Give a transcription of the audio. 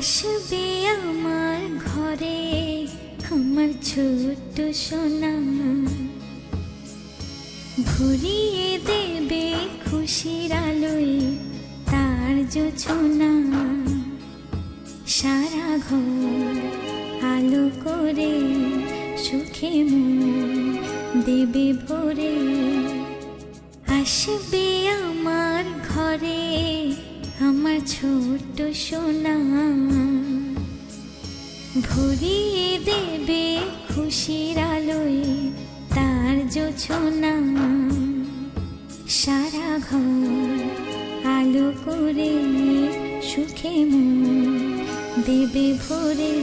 আসবে আমার ঘরে আমার ছোট্ট সোনা, ভরিয়ে দেবে খুশির আলোয় তার জোছনা। সারা ঘর আলো করে সুখে মন দেবে ভরে। আসবে আমার ঘরে আমার ছোট্ট সোনা, ভরিয়ে দেবে খুশির আলোয় তার জোছনা। সারা ঘর আলো করে সুখে মন দেবে ভরে।